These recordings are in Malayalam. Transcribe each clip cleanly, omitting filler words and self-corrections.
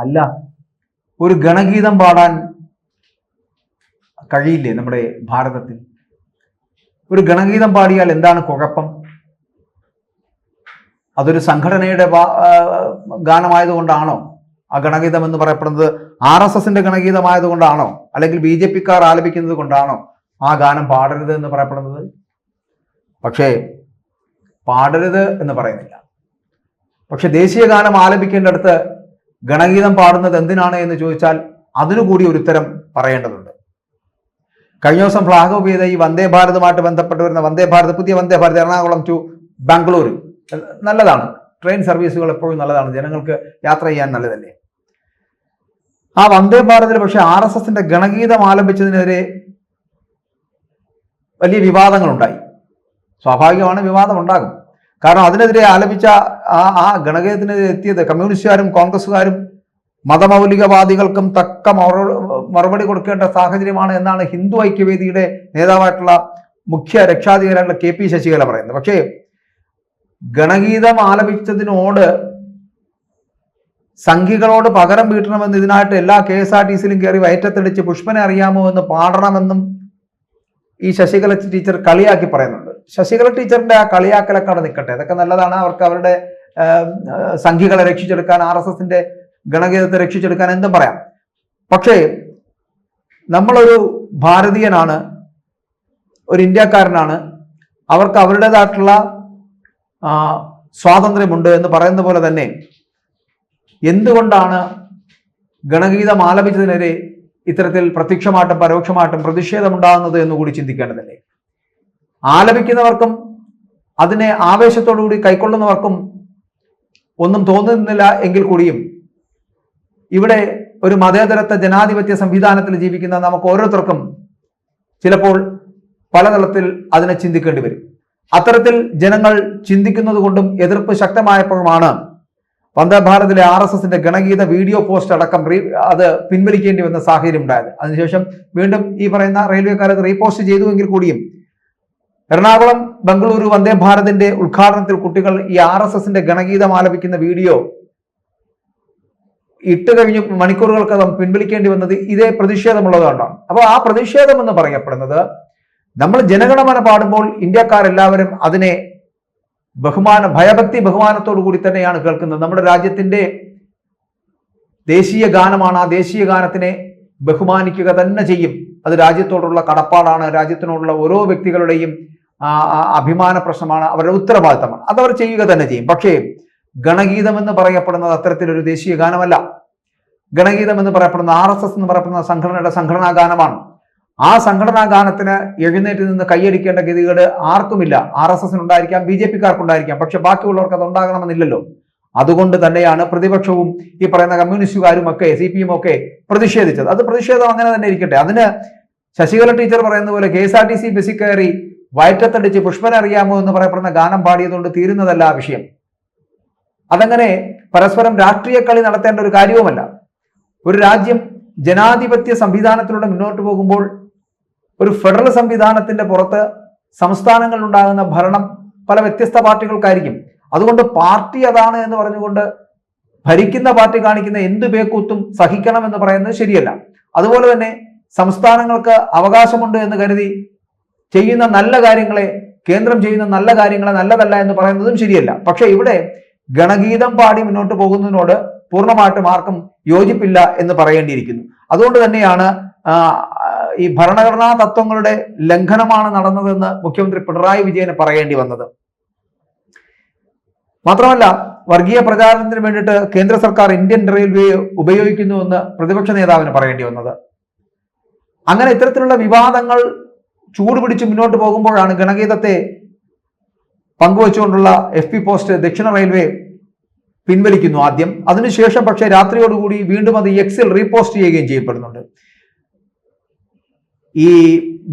അല്ല, ഒരു ഗണഗീതം പാടാൻ കഴിയില്ലേ നമ്മുടെ ഭാരതത്തിൽ? ഒരു ഗണഗീതം പാടിയാൽ എന്താണ് കുഴപ്പം? അതൊരു സംഘടനയുടെ ഗാനമായതുകൊണ്ടാണോ ആ ഗണഗീതം എന്ന് പറയപ്പെടുന്നത്? RSSന്റെ ഗണഗീതമായതുകൊണ്ടാണോ? അല്ലെങ്കിൽ BJPക്കാർ ആലപിക്കുന്നത് കൊണ്ടാണോ ആ ഗാനം പാടരുത് എന്ന് പറയപ്പെടുന്നത്? പക്ഷേ പാടരുത് എന്ന് പറയുന്നില്ല. പക്ഷെ ദേശീയ ഗാനം ആലപിക്കേണ്ടടുത്ത് ഗണഗീതം പാടുന്നത് എന്തിനാണ് എന്ന് ചോദിച്ചാൽ അതിനുകൂടി ഒരു ഉത്തരം പറയേണ്ടതുണ്ട്. കഴിഞ്ഞ ദിവസം ഫ്ലാഗ് ഓഫ് ചെയ്ത ഈ വന്ദേ ഭാരതുമായിട്ട് ബന്ധപ്പെട്ട് വരുന്ന വന്ദേ ഭാരത്, പുതിയ വന്ദേ ഭാരത് എറണാകുളം ടു ബാംഗ്ലൂർ നല്ലതാണ്. ട്രെയിൻ സർവീസുകൾ എപ്പോഴും നല്ലതാണ്, ജനങ്ങൾക്ക് യാത്ര ചെയ്യാൻ നല്ലതല്ലേ. ആ വന്ദേ ഭാരതിൽ പക്ഷെ RSSന്റെ ഗണഗീതം ആലപിച്ചതിനെതിരെ വലിയ വിവാദങ്ങളുണ്ടായി. സ്വാഭാവികമാണ്, വിവാദം ഉണ്ടാകും. കാരണം അതിനെതിരെ ആലപിച്ച ആ ഗണഗീതത്തിനെതിരെ എത്തിയത് കമ്മ്യൂണിസ്റ്റുകാരും കോൺഗ്രസ്സുകാരും മതമൗലികവാദികൾക്കും തക്ക മറുപടി കൊടുക്കേണ്ട സാഹചര്യമാണ് എന്നാണ് ഹിന്ദു ഐക്യവേദിയുടെ നേതാവായിട്ടുള്ള മുഖ്യ രക്ഷാധികാരിയായിട്ടുള്ള KP ശശികല പറയുന്നത്. പക്ഷേ ഗണഗീതം ആലപിച്ചതിനോട് സംഘികളോട് പകരം വീട്ടണമെന്ന് ഇതിനായിട്ട് എല്ലാ KSRTCയിലും കയറി വയറ്റത്തടിച്ച് പുഷ്പനെ അറിയാമോ എന്ന് പാടണമെന്നും ഈ ശശികല ടീച്ചർ കളിയാക്കി പറയുന്നുണ്ട്. ശശികല ടീച്ചറിന്റെ ആ കളിയാക്കലൊക്കെ അവിടെ നിൽക്കട്ടെ, അതൊക്കെ നല്ലതാണ്. അവർക്ക് അവരുടെ സംഘികളെ രക്ഷിച്ചെടുക്കാൻ, RSSന്റെ ഗണഗീതത്തെ രക്ഷിച്ചെടുക്കാൻ എന്തും പറയാം. പക്ഷേ നമ്മളൊരു ഭാരതീയനാണ്, ഒരു ഇന്ത്യക്കാരനാണ്, അവർക്ക് അവരുടേതായിട്ടുള്ള സ്വാതന്ത്ര്യമുണ്ട് എന്ന് പറയുന്ന പോലെ തന്നെ എന്തുകൊണ്ടാണ് ഗണഗീതം ആലപിച്ചതിനെതിരെ ഇത്തരത്തിൽ പ്രത്യക്ഷമായിട്ടും പരോക്ഷമായിട്ടും പ്രതിഷേധമുണ്ടാകുന്നത് എന്നുകൂടി ചിന്തിക്കേണ്ടതല്ലേ? ആലപിക്കുന്നവർക്കും അതിനെ ആവേശത്തോടുകൂടി കൈക്കൊള്ളുന്നവർക്കും ഒന്നും തോന്നുന്നില്ല എങ്കിൽ കൂടിയും ഇവിടെ ഒരു മതേതരത്വ ജനാധിപത്യ സംവിധാനത്തിൽ ജീവിക്കുന്ന നമുക്ക് ഓരോരുത്തർക്കും ചിലപ്പോൾ പലതരത്തിൽ അതിനെ ചിന്തിക്കേണ്ടി വരും. അത്തരത്തിൽ ജനങ്ങൾ ചിന്തിക്കുന്നത് കൊണ്ടും എതിർപ്പ് ശക്തമായപ്പോഴുമാണ് വന്ദേ ഭാരതിലെ RSSന്റെ ഗണഗീത വീഡിയോ പോസ്റ്റ് അടക്കം അത് പിൻവലിക്കേണ്ടി വന്ന സാഹചര്യം ഉണ്ടായത്. അതിനുശേഷം വീണ്ടും ഈ പറയുന്ന റെയിൽവേക്കാർ അത് റീപോസ്റ്റ് ചെയ്തുവെങ്കിൽ കൂടിയും എറണാകുളം ബംഗളൂരു വന്ദേ ഭാരതിന്റെ ഉദ്ഘാടനത്തിൽ കുട്ടികൾ ഈ RSSന്റെ ഗണഗീതം ആലപിക്കുന്ന വീഡിയോ ഇട്ട് കഴിഞ്ഞ് മണിക്കൂറുകൾക്കകം പിൻവലിക്കേണ്ടി വന്നത് ഇതേ പ്രതിഷേധമുള്ളതുകൊണ്ടാണ്. അപ്പോൾ ആ പ്രതിഷേധം എന്ന് പറയപ്പെടുന്നത് നമ്മൾ ജനഗണമന പാടുമ്പോൾ ഇന്ത്യക്കാരെല്ലാവരും അതിനെ ഭയഭക്തി ബഹുമാനത്തോടു കൂടി തന്നെയാണ് കേൾക്കുന്നത്. നമ്മുടെ രാജ്യത്തിന്റെ ദേശീയ ഗാനമാണ്. ആ ദേശീയ ഗാനത്തിനെ ബഹുമാനിക്കുക തന്നെ ചെയ്യും. അത് രാജ്യത്തോടുള്ള കടപ്പാടാണ്, രാജ്യത്തിനോടുള്ള ഓരോ വ്യക്തികളുടെയും അഭിമാന പ്രശ്നമാണ്, അവരുടെ ഉത്തരവാദിത്തമാണ്. അതവർ ചെയ്യുക തന്നെ ചെയ്യും. പക്ഷേ ഗണഗീതം എന്ന് പറയപ്പെടുന്നത് അത്തരത്തിലൊരു ദേശീയ ഗാനമല്ല. ഗണഗീതം എന്ന് പറയപ്പെടുന്ന RSS എന്ന് പറയപ്പെടുന്ന സംഘടനയുടെ സംഘടനാ ഗാനമാണ്. ആ സംഘടനാ ഗാനത്തിന് എഴുന്നേറ്റ് നിന്ന് കൈയടിക്കേണ്ട ഗതികേട് ആർക്കുമില്ല. RSSനുണ്ടായിരിക്കാം, BJPക്കാർക്കുണ്ടായിരിക്കാം, പക്ഷെ ബാക്കിയുള്ളവർക്ക് അത് ഉണ്ടാകണമെന്നില്ലല്ലോ. അതുകൊണ്ട് തന്നെയാണ് പ്രതിപക്ഷവും ഈ പറയുന്ന കമ്മ്യൂണിസ്റ്റുകാരും ഒക്കെ CPM ഒക്കെ പ്രതിഷേധിച്ചത്. അത് പ്രതിഷേധം അങ്ങനെ തന്നെ ഇരിക്കട്ടെ. അതിന് ശശികല ടീച്ചർ പറയുന്ന പോലെ KSRTC ബസ്സിൽ കയറി വയറ്റത്തടിച്ച് പുഷ്പനെ അറിയാമോ എന്ന് പറയപ്പെടുന്ന ഗാനം പാടിയതുകൊണ്ട് തീരുന്നതല്ല ആ വിഷയം. അതങ്ങനെ പരസ്പരം രാഷ്ട്രീയ കളി നടത്തേണ്ട ഒരു കാര്യവുമല്ല. ഒരു രാജ്യം ജനാധിപത്യ സംവിധാനത്തിലൂടെ മുന്നോട്ട് പോകുമ്പോൾ ഒരു ഫെഡറൽ സംവിധാനത്തിന്റെ പുറത്ത് സംസ്ഥാനങ്ങളിൽ ഉണ്ടാകുന്ന ഭരണം പല വ്യത്യസ്ത പാർട്ടികൾക്കായിരിക്കും. അതുകൊണ്ട് പാർട്ടി അതാണ് എന്ന് പറഞ്ഞുകൊണ്ട് ഭരിക്കുന്ന പാർട്ടി കാണിക്കുന്ന എന്ത് ബേക്കൂത്തും സഹിക്കണം എന്ന് പറയുന്നത് ശരിയല്ല. അതുപോലെ തന്നെ സംസ്ഥാനങ്ങൾക്ക് അവകാശമുണ്ട് എന്ന് കരുതി ചെയ്യുന്ന നല്ല കാര്യങ്ങളെ, കേന്ദ്രം ചെയ്യുന്ന നല്ല കാര്യങ്ങളെ നല്ലതല്ല എന്ന് പറയുന്നതും ശരിയല്ല. പക്ഷെ ഇവിടെ ഗണഗീതം പാടി മുന്നോട്ട് പോകുന്നതിനോട് പൂർണ്ണമായിട്ടും ആർക്കും യോജിപ്പില്ല എന്ന് പറയേണ്ടിയിരിക്കുന്നു. അതുകൊണ്ട് തന്നെയാണ് ഈ ഭരണഘടനാ തത്വങ്ങളുടെ ലംഘനമാണ് നടന്നതെന്ന് മുഖ്യമന്ത്രി പിണറായി വിജയന് പറയേണ്ടി വന്നത്. മാത്രമല്ല, വർഗീയ പ്രചാരണത്തിന് വേണ്ടിയിട്ട് കേന്ദ്ര സർക്കാർ ഇന്ത്യൻ റെയിൽവേ ഉപയോഗിക്കുന്നുവെന്ന് പ്രതിപക്ഷ നേതാവിന് പറയേണ്ടി വന്നത്. അങ്ങനെ ഇത്തരത്തിലുള്ള വിവാദങ്ങൾ ചൂടുപിടിച്ച് മുന്നോട്ട് പോകുമ്പോഴാണ് ഗണഗീതത്തെ പങ്കുവച്ചുകൊണ്ടുള്ള FB പോസ്റ്റ് ദക്ഷിണ റെയിൽവേ പിൻവലിക്കുന്നു ആദ്യം. അതിനുശേഷം പക്ഷേ രാത്രിയോടുകൂടി വീണ്ടും അത് Xൽ റീപോസ്റ്റ് ചെയ്യുകയും ചെയ്യപ്പെടുന്നുണ്ട്. ഈ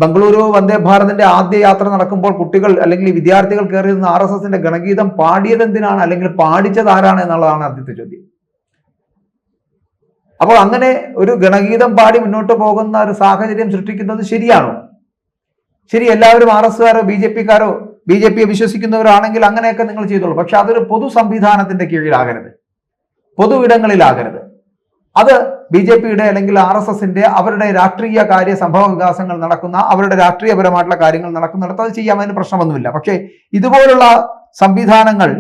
ബംഗളൂരു വന്ദേ ഭാരതിന്റെ ആദ്യ യാത്ര നടക്കുമ്പോൾ കുട്ടികൾ അല്ലെങ്കിൽ വിദ്യാർത്ഥികൾ കയറി നിന്ന് RSSന്റെ ഗണഗീതം പാടിയത് എന്തിനാണ്, അല്ലെങ്കിൽ പാടിച്ചത് ആരാണ് എന്നുള്ളതാണ് ആദ്യത്തെ ചോദ്യം. അപ്പോൾ അങ്ങനെ ഒരു ഗണഗീതം പാടി മുന്നോട്ട് പോകുന്ന ഒരു സാഹചര്യം സൃഷ്ടിക്കുന്നത് ശരിയാണോ? ശരി, എല്ലാവരും RSSകാരോ BJPക്കാരോ BJPയെ വിശ്വസിക്കുന്നവരാണെങ്കിൽ അങ്ങനെയൊക്കെ നിങ്ങൾ ചെയ്തോളൂ. പക്ഷെ അതൊരു പൊതു സംവിധാനത്തിന്റെ കീഴിലാകരുത്, പൊതു ഇടങ്ങളിലാകരുത്. അത് BJP-യുടെ അല്ലെങ്കിൽ RSSന്റെ അവരുടെ രാഷ്ട്രീയ കാര്യ സംഭവ വികാസങ്ങൾ നടക്കുന്ന, അവരുടെ രാഷ്ട്രീയപരമായിട്ടുള്ള കാര്യങ്ങൾ നടക്കുന്നിടത്ത് അത് ചെയ്യാൻ അതിന് പ്രശ്നമൊന്നുമില്ല. പക്ഷേ ഇതുപോലുള്ള സംവിധാനങ്ങൾ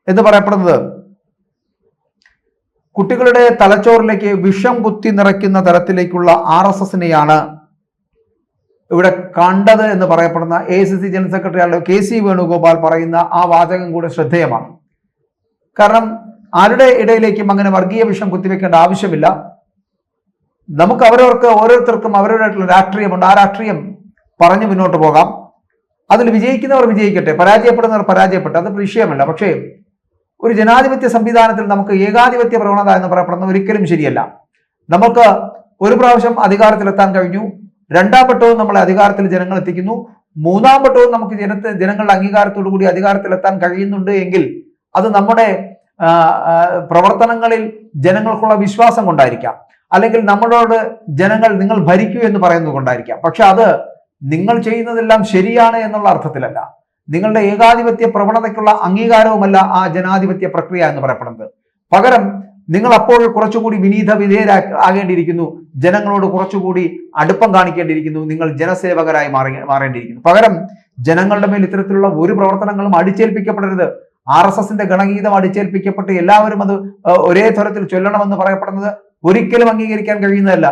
എന്ന് പറയപ്പെടുന്നത് കുട്ടികളുടെ തലച്ചോറിലേക്ക് വിഷം കുത്തി നിറയ്ക്കുന്ന തരത്തിലേക്കുള്ള RSSനെയാണ് ഇവിടെ കണ്ടത് എന്ന് പറയപ്പെടുന്ന AICC ജനറൽ സെക്രട്ടറി ആയ KC വേണുഗോപാൽ പറയുന്ന ആ വാചകം കൂടെ ശ്രദ്ധേയമാണ്. കാരണം ആരുടെ ഇടയിലേക്കും അങ്ങനെ വർഗീയ വിഷം കുത്തിവെക്കേണ്ട ആവശ്യമില്ല. നമുക്ക് ഓരോരുത്തർക്കും അവരുടേതായിട്ടുള്ള രാഷ്ട്രീയമുണ്ട്. ആ രാഷ്ട്രീയം പറഞ്ഞു മുന്നോട്ട് പോകാം. അതിൽ വിജയിക്കുന്നവർ വിജയിക്കട്ടെ, പരാജയപ്പെടുന്നവർ പരാജയപ്പെട്ടെ, അത് വിഷയമല്ല. പക്ഷേ ഒരു ജനാധിപത്യ സംവിധാനത്തിൽ നമുക്ക് ഏകാധിപത്യ പ്രവണത എന്ന് പറയപ്പെടുന്നത് ഒരിക്കലും ശരിയല്ല. നമുക്ക് ഒരു പ്രാവശ്യം അധികാരത്തിലെത്താൻ കഴിഞ്ഞു, രണ്ടാം വട്ടവും നമ്മളെ അധികാരത്തിൽ ജനങ്ങൾ എത്തിക്കുന്നു, മൂന്നാം വട്ടവും നമുക്ക് ജനങ്ങളുടെ അംഗീകാരത്തോടു കൂടി അധികാരത്തിലെത്താൻ കഴിയുന്നുണ്ട് എങ്കിൽ അത് നമ്മുടെ പ്രവർത്തനങ്ങളിൽ ജനങ്ങൾക്കുള്ള വിശ്വാസം കൊണ്ടായിരിക്കാം, അല്ലെങ്കിൽ നമ്മളോട് ജനങ്ങൾ നിങ്ങൾ ഭരിക്കൂ എന്ന് പറയുന്നത് കൊണ്ടായിരിക്കാം. പക്ഷെ അത് നിങ്ങൾ ചെയ്യുന്നതെല്ലാം ശരിയാണ് എന്നുള്ള അർത്ഥത്തിലല്ല. നിങ്ങളുടെ ഏകാധിപത്യ പ്രവണതയ്ക്കുള്ള അംഗീകാരവുമല്ല ആ ജനാധിപത്യ പ്രക്രിയ എന്ന് പറയപ്പെടുന്നത്. പകരം നിങ്ങൾ അപ്പോൾ കുറച്ചുകൂടി വിധേയരാകേണ്ടിയിരിക്കുന്നു, ജനങ്ങളോട് കുറച്ചുകൂടി അടുപ്പം കാണിക്കേണ്ടിയിരിക്കുന്നു, നിങ്ങൾ ജനസേവകരായി മാറേണ്ടിയിരിക്കുന്നു. പകരം ജനങ്ങളുടെ മേൽ ഇത്തരത്തിലുള്ള ഒരു പ്രവർത്തനങ്ങളും അടിച്ചേൽപ്പിക്കപ്പെടരുത്. RSSന്റെ ഗണഗീതം അടിച്ചേൽപ്പിക്കപ്പെട്ട് എല്ലാവരും അത് ഒരേ തരത്തിൽ ചൊല്ലണമെന്ന് പറയപ്പെടുന്നത് ഒരിക്കലും അംഗീകരിക്കാൻ കഴിയുന്നതല്ല.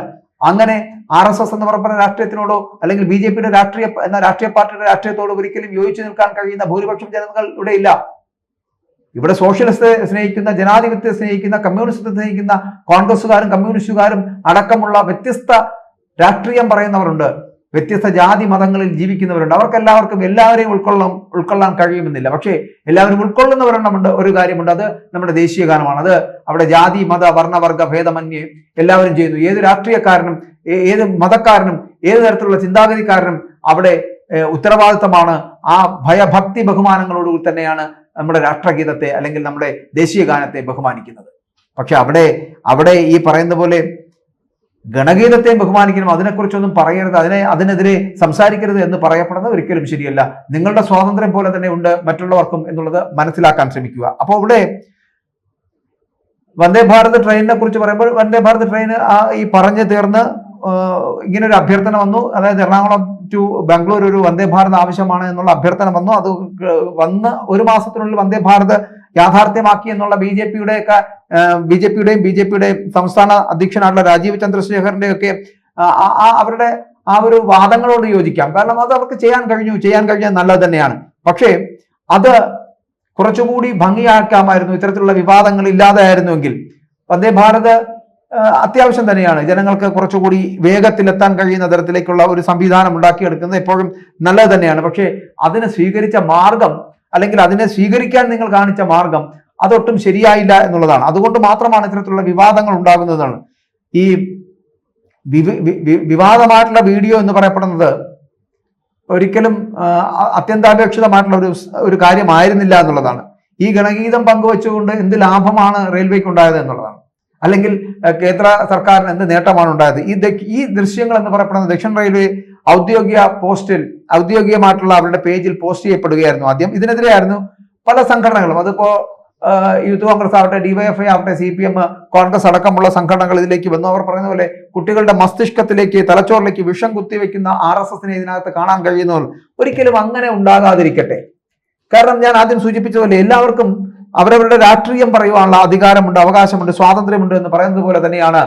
അങ്ങനെ RSS എന്ന് പറയുന്ന രാഷ്ട്രീയത്തിനോടോ അല്ലെങ്കിൽ BJP-യുടെ രാഷ്ട്രീയ പാർട്ടിയുടെ രാഷ്ട്രീയത്തോടോ ഒരിക്കലും യോജിച്ചു നിൽക്കാൻ കഴിയുന്ന ഭൂരിപക്ഷം ജനങ്ങൾ ഇവിടെ ഇല്ല. ഇവിടെ സോഷ്യലിസ്റ്റ് സ്നേഹിക്കുന്ന, ജനാധിപത്യത്തെ സ്നേഹിക്കുന്ന, കമ്മ്യൂണിസ്റ്റത്തെ സ്നേഹിക്കുന്ന കോൺഗ്രസുകാരും കമ്മ്യൂണിസ്റ്റുകാരും അടക്കമുള്ള വ്യത്യസ്ത രാഷ്ട്രീയം പറയുന്നവരുണ്ട്, വ്യത്യസ്ത ജാതി മതങ്ങളിൽ ജീവിക്കുന്നവരുണ്ട്. അവർക്കെല്ലാവർക്കും എല്ലാവരെയും ഉൾക്കൊള്ളാൻ കഴിയുമെന്നില്ല. പക്ഷേ എല്ലാവരും ഉൾക്കൊള്ളുന്നവരെണ്ണമുണ്ട്. ഒരു കാര്യമുണ്ട്, അത് നമ്മുടെ ദേശീയ ഗാനമാണ്. അത് അവിടെ ജാതി മത വർണ്ണവർഗ ഭേദമന്യേ എല്ലാവരും ചെയ്യുന്നു. ഏത് രാഷ്ട്രീയക്കാരനും ഏത് മതക്കാരനും ഏത് തരത്തിലുള്ള ചിന്താഗതിക്കാരനും അവിടെ ഉത്തരവാദിത്തമാണ് ആ ഭയഭക്തി ബഹുമാനങ്ങളോടുകൂടി തന്നെയാണ് നമ്മുടെ രാഷ്ട്രഗീതത്തെ അല്ലെങ്കിൽ നമ്മുടെ ദേശീയ ഗാനത്തെ ബഹുമാനിക്കുന്നത്. പക്ഷെ അവിടെ ഈ പറയുന്ന പോലെ ഗണഗീതത്തെയും ബഹുമാനിക്കണം, അതിനെക്കുറിച്ചൊന്നും പറയരുത്, അതിനെതിരെ സംസാരിക്കരുത് എന്ന് പറയപ്പെടുന്നത് ഒരിക്കലും ശരിയല്ല. നിങ്ങളുടെ സ്വാതന്ത്ര്യം പോലെ തന്നെ ഉണ്ട് മറ്റുള്ളവർക്കും എന്നുള്ളത് മനസ്സിലാക്കാൻ ശ്രമിക്കുക. അപ്പോൾ ഇവിടെ വന്ദേ ഭാരത് ട്രെയിനിനെ കുറിച്ച് പറയുമ്പോൾ വന്ദേ ഭാരത് ട്രെയിൻ ഈ പറഞ്ഞു തീർന്ന് ഇങ്ങനെ ഒരു അഭ്യർത്ഥന വന്നു. അതായത് എറണാകുളം ടു ബാംഗ്ലൂർ ഒരു വന്ദേ ഭാരത് ആവശ്യമാണ് എന്നുള്ള അഭ്യർത്ഥന വന്നു. അത് വന്ന് ഒരു മാസത്തിനുള്ളിൽ വന്ദേ ഭാരത് യാഥാർത്ഥ്യമാക്കി എന്നുള്ള ബിജെപിയുടെയും സംസ്ഥാന അധ്യക്ഷനായിട്ടുള്ള രാജീവ് ചന്ദ്രശേഖറിന്റെ ഒക്കെ അവരുടെ ആ ഒരു വാദങ്ങളോട് യോജിക്കാം. കാരണം അത് അവർക്ക് ചെയ്യാൻ കഴിഞ്ഞാൽ നല്ലത് തന്നെയാണ്. പക്ഷേ അത് കുറച്ചുകൂടി ഭംഗിയാക്കാമായിരുന്നു. ഇത്തരത്തിലുള്ള വിവാദങ്ങൾ ഇല്ലാതെയായിരുന്നുവെങ്കിൽ വന്ദേ ഭാരത് അത്യാവശ്യം തന്നെയാണ്. ജനങ്ങൾക്ക് കുറച്ചുകൂടി വേഗത്തിലെത്താൻ കഴിയുന്ന തരത്തിലേക്കുള്ള ഒരു സംവിധാനം ഉണ്ടാക്കിയെടുക്കുന്നത് എപ്പോഴും നല്ലത് തന്നെയാണ്. പക്ഷേ അതിന് സ്വീകരിച്ച മാർഗം അല്ലെങ്കിൽ അതിനെ സ്വീകരിക്കാൻ നിങ്ങൾ കാണിച്ച മാർഗം അതൊട്ടും ശരിയായില്ല എന്നുള്ളതാണ്. അതുകൊണ്ട് മാത്രമാണ് ഇത്തരത്തിലുള്ള വിവാദങ്ങൾ ഉണ്ടാകുന്നതാണ്. ഈ വിവാദമായിട്ടുള്ള വീഡിയോ എന്ന് പറയപ്പെടുന്നത് ഒരിക്കലും അത്യന്താപേക്ഷിതമായിട്ടുള്ള ഒരു കാര്യമായിരുന്നില്ല എന്നുള്ളതാണ്. ഈ ഗണഗീതം പങ്കുവെച്ചുകൊണ്ട് എന്ത് ലാഭമാണ് റെയിൽവേക്ക് ഉണ്ടായത് എന്നുള്ളതാണ്, അല്ലെങ്കിൽ കേന്ദ്ര സർക്കാരിന് എന്ത് നേട്ടമാണ് ഉണ്ടായത്. ഈ ദൃശ്യങ്ങൾ എന്ന് പറയപ്പെടുന്നത് ദക്ഷിണ റെയിൽവേ ഔദ്യോഗികമായിട്ടുള്ള അവരുടെ പേജിൽ പോസ്റ്റ് ചെയ്യപ്പെടുകയായിരുന്നു. ആദ്യം ഇതിനെതിരെയായിരുന്നു പല സംഘടനകളും, അതിപ്പോ യൂത്ത് കോൺഗ്രസ് ആവട്ടെ, DYFI ആവട്ടെ, CPM, കോൺഗ്രസ് അടക്കമുള്ള സംഘടനകൾ ഇതിലേക്ക് വന്നു. അവർ പറയുന്ന പോലെ കുട്ടികളുടെ മസ്തിഷ്കത്തിലേക്ക് തലച്ചോറിലേക്ക് വിഷം കുത്തിവെക്കുന്ന RSSനെ ഇതിനകത്ത് കാണാൻ കഴിയുന്നവർ ഒരിക്കലും അങ്ങനെ ഉണ്ടാകാതിരിക്കട്ടെ. കാരണം ഞാൻ ആദ്യം സൂചിപ്പിച്ചതുപോലെ എല്ലാവർക്കും അവരവരുടെ രാഷ്ട്രീയം പറയുവാനുള്ള അധികാരമുണ്ട്, അവകാശമുണ്ട്, സ്വാതന്ത്ര്യമുണ്ട് എന്ന് പറയുന്നത് പോലെ തന്നെയാണ്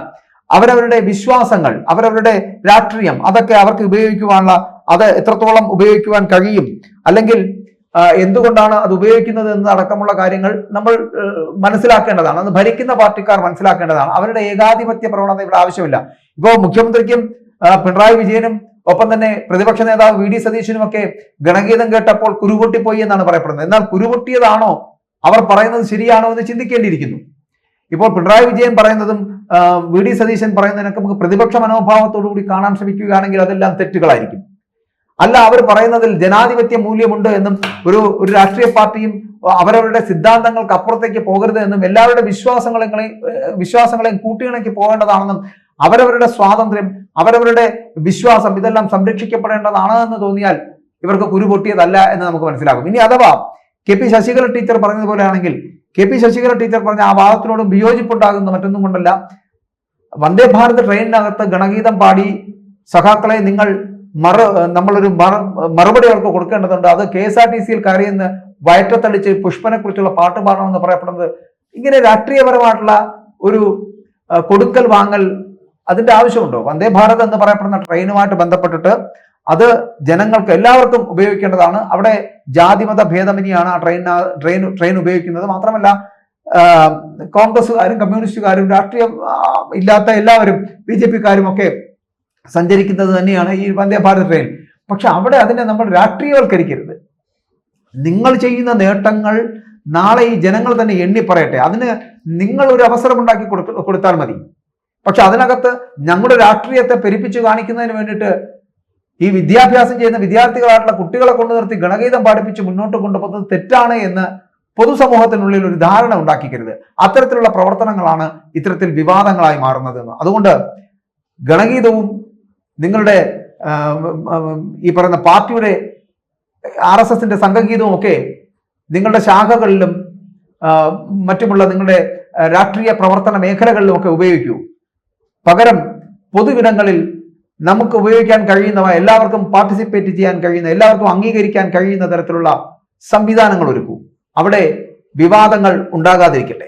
അവരവരുടെ വിശ്വാസങ്ങൾ, അവരവരുടെ രാഷ്ട്രീയം, അതൊക്കെ അവർക്ക് ഉപയോഗിക്കുവാനുള്ള, അത് എത്രത്തോളം ഉപയോഗിക്കുവാൻ കഴിയും, അല്ലെങ്കിൽ എന്തുകൊണ്ടാണ് അത് ഉപയോഗിക്കുന്നത് എന്നതടക്കമുള്ള കാര്യങ്ങൾ നമ്മൾ മനസ്സിലാക്കേണ്ടതാണ്. അത് ഭരിക്കുന്ന പാർട്ടിക്കാർ മനസ്സിലാക്കേണ്ടതാണ്. അവരുടെ ഏകാധിപത്യ പ്രവണത ഇവിടെ ആവശ്യമില്ല. ഇപ്പോൾ മുഖ്യമന്ത്രിക്കും പിണറായി വിജയനും ഒപ്പം തന്നെ പ്രതിപക്ഷ നേതാവ് VD സതീശനും ഒക്കെ ഗണഗീതം കേട്ടപ്പോൾ കുരുപൊട്ടിപ്പോയി എന്നാണ് പറയപ്പെടുന്നത്. എന്നാൽ കുരുപൊട്ടിയതാണോ, അവർ പറയുന്നത് ശരിയാണോ എന്ന് ചിന്തിക്കേണ്ടിയിരിക്കുന്നു. ഇപ്പോൾ പിണറായി വിജയൻ പറയുന്നതും VD സതീശൻ പറയുന്നതിനൊക്കെ നമുക്ക് പ്രതിപക്ഷ മനോഭാവത്തോടു കൂടി കാണാൻ ശ്രമിക്കുകയാണെങ്കിൽ അതെല്ലാം തെറ്റുകളായിരിക്കും. അല്ല, അവർ പറയുന്നതിൽ ജനാധിപത്യ മൂല്യമുണ്ട് എന്നും ഒരു രാഷ്ട്രീയ പാർട്ടിയും അവരവരുടെ സിദ്ധാന്തങ്ങൾക്ക് അപ്പുറത്തേക്ക് പോകരുത് എന്നും എല്ലാവരുടെ വിശ്വാസങ്ങളെയും കൂട്ടിയിണക്കി പോകേണ്ടതാണെന്നും അവരവരുടെ സ്വാതന്ത്ര്യം, അവരവരുടെ വിശ്വാസം ഇതെല്ലാം സംരക്ഷിക്കപ്പെടേണ്ടതാണ് എന്ന് തോന്നിയാൽ ഇവർക്ക് കുരുപൊട്ടിയതല്ല എന്ന് നമുക്ക് മനസ്സിലാകും. ഇനി അഥവാ KP ശശികല ടീച്ചർ പറഞ്ഞതുപോലെ ആണെങ്കിൽ KP ശശികല ടീച്ചർ പറഞ്ഞ ആ വാദത്തിനോടും വിയോജിപ്പുണ്ടാകുന്ന മറ്റൊന്നും കൊണ്ടല്ല, വന്ദേ ഭാരത് ട്രെയിനിനകത്ത് ഗണഗീതം പാടി സഖാക്കളെ നിങ്ങൾ നമ്മളൊരു മറുപടി അവർക്ക് കൊടുക്കേണ്ടതുണ്ട്. അത് KSRTC-യിൽ കയറിയെന്ന് വയറ്റത്തടിച്ച് പുഷ്പനെ കുറിച്ചുള്ള പാട്ട് പാടണമെന്ന് പറയപ്പെടുന്നത് ഇങ്ങനെ രാഷ്ട്രീയപരമായിട്ടുള്ള ഒരു കൊടുക്കൽ വാങ്ങൽ അതിന്റെ ആവശ്യമുണ്ടോ? വന്ദേ ഭാരത് എന്ന് പറയപ്പെടുന്ന ട്രെയിനുമായിട്ട് ബന്ധപ്പെട്ടിട്ട് അത് ജനങ്ങൾക്ക് എല്ലാവർക്കും ഉപയോഗിക്കേണ്ടതാണ്. അവിടെ ജാതിമത ഭേദമന്യാണ് ആ ട്രെയിൻ ഉപയോഗിക്കുന്നത്. മാത്രമല്ല കോൺഗ്രസ്സുകാരും കമ്മ്യൂണിസ്റ്റുകാരും രാഷ്ട്രീയം ഇല്ലാത്ത എല്ലാവരും BJP-ക്കാരും ഒക്കെ സഞ്ചരിക്കുന്നത് തന്നെയാണ് ഈ വന്ദേ ഭാരത് ട്രെയിൻ. പക്ഷെ അവിടെ അതിനെ നമ്മൾ രാഷ്ട്രീയവൽക്കരിക്കരുത്. നിങ്ങൾ ചെയ്യുന്ന നേട്ടങ്ങൾ നാളെ ഈ ജനങ്ങൾ തന്നെ എണ്ണി പറയട്ടെ. അതിന് നിങ്ങൾ ഒരു അവസരം ഉണ്ടാക്കി കൊടുത്താൽ മതി. പക്ഷെ അതിനകത്ത് ഞങ്ങളുടെ രാഷ്ട്രീയത്തെ പെരുപ്പിച്ചു കാണിക്കുന്നതിന് വേണ്ടിയിട്ട് ഈ വിദ്യാഭ്യാസം ചെയ്യുന്ന വിദ്യാർത്ഥികളായിട്ടുള്ള കുട്ടികളെ കൊണ്ടു നിർത്തി ഗണഗീതം പാടിപ്പിച്ച് മുന്നോട്ട് കൊണ്ടുപോകുന്നത് തെറ്റാണ് എന്ന് പൊതുസമൂഹത്തിനുള്ളിൽ ഒരു ധാരണ ഉണ്ടാക്കിക്കരുത്. അത്തരത്തിലുള്ള പ്രവർത്തനങ്ങളാണ് ഇത്തരത്തിൽ വിവാദങ്ങളായി മാറുന്നത്. അതുകൊണ്ട് ഗണഗീതവും നിങ്ങളുടെ ഈ പറയുന്ന പാർട്ടിയുടെ RSSന്റെ സംഘഗീതവും ഒക്കെ നിങ്ങളുടെ ശാഖകളിലും മറ്റുമുള്ള നിങ്ങളുടെ രാഷ്ട്രീയ പ്രവർത്തന മേഖലകളിലും ഒക്കെ ഉപയോഗിക്കൂ. പകരം പൊതുവിടങ്ങളിൽ നമുക്ക് ഉപയോഗിക്കാൻ കഴിയുന്നവ, എല്ലാവർക്കും പാർട്ടിസിപ്പേറ്റ് ചെയ്യാൻ കഴിയുന്ന, എല്ലാവർക്കും അംഗീകരിക്കാൻ കഴിയുന്ന തരത്തിലുള്ള സംവിധാനങ്ങൾ ഒരുക്കൂ. അവിടെ വിവാദങ്ങൾ ഉണ്ടാകാതിരിക്കട്ടെ.